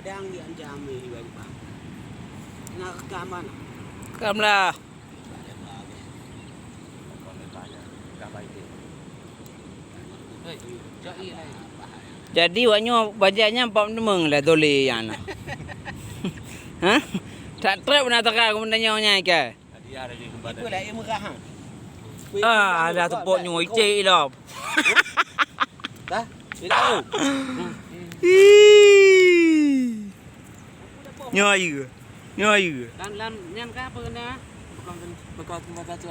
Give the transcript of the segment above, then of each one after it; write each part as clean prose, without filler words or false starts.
pedang di anjam ni bang. Nak rekam mana? Rekamlah. Jadi waknya bajaknya 4 demeng lah tole yang lah. Ha? Tak trap nak terang bendanya nya ke? Itu lah yang murah ha. Ah, dah tepuk nyoi cik lah. Dah. Tahu. Nyoi ke? Nyoi ke? Lan nyan ka apa kena? Bekal je.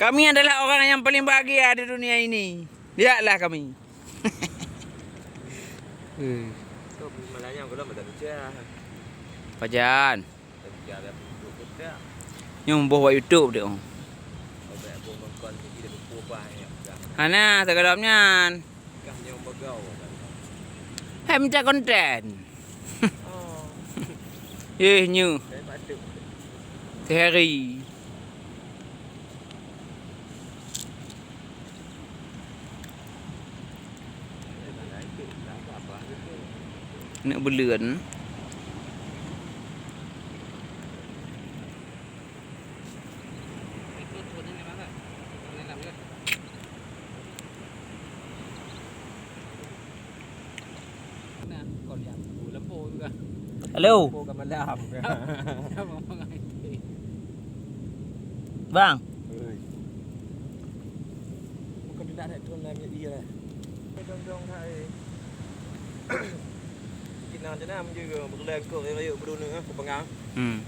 Kami adalah orang yang paling bahagia di dunia ini. Lihatlah kami. Malahnya kalau tak ada. Pajan. Yang buat YouTube dia. Hana segadapnya. Hai minta konten. Nyu. Sehari. Nak belun. Halo. Bang. Bukan tidak nak turun dalam dia lah. Dong hai. Kita nak jenam juga berlek kok raya berdua ke pengang.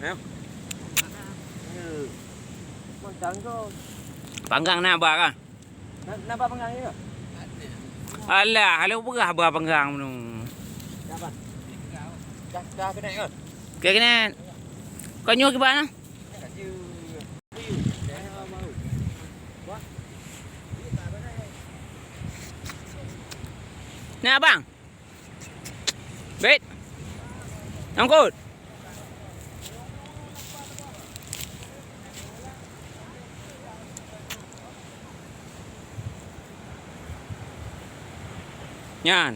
Ya. Mantang kau. Panggang nak apa kan? Nampak pengang ni ke? Alah, halau berah berah panggang tu. Dapat. Dah kena kan? Kena. Kau nyuruh ke mana? Nak abang? Bet. Angkut. Nyan.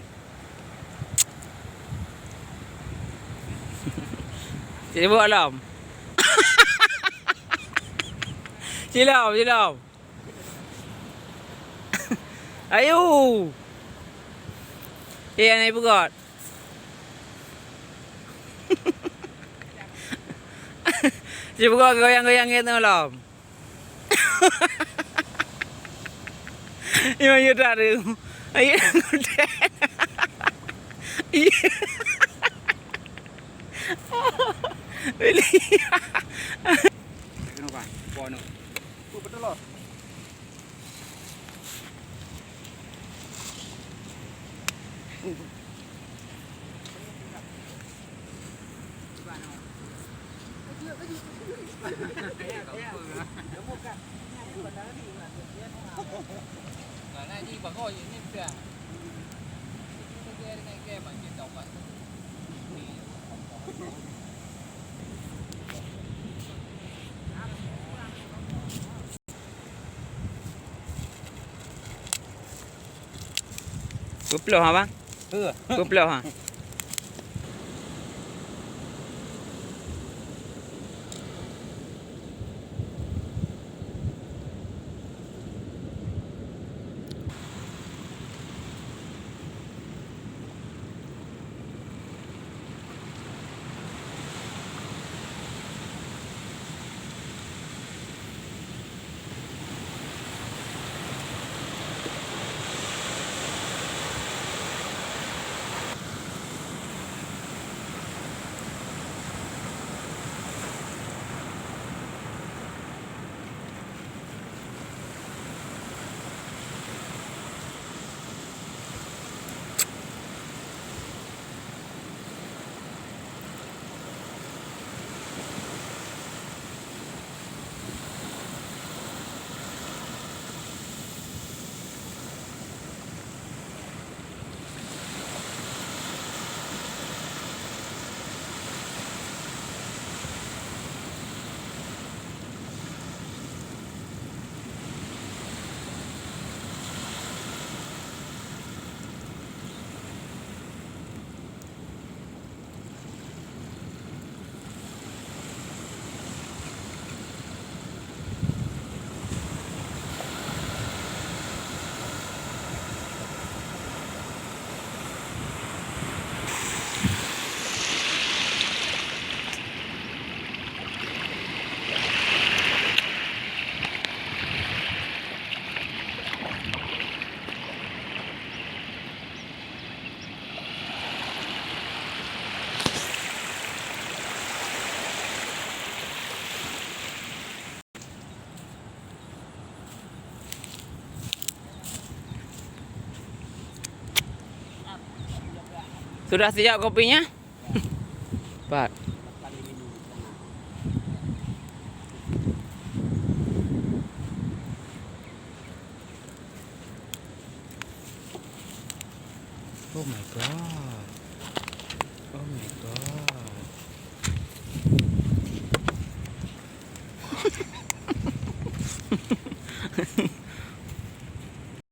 Sibuk alam. Silam. Ayo. Naik pegot. Si pegot goyang-goyang gitu alam. Ini mana tak ada. Ayo konten. Iya. Beli. Kenapa? Bono. Betul lah. Berpeluh ha bang? Berpeluh ha. Sudah siap kopinya? Pak. Kali minum di sana. Oh my god. Oh my god.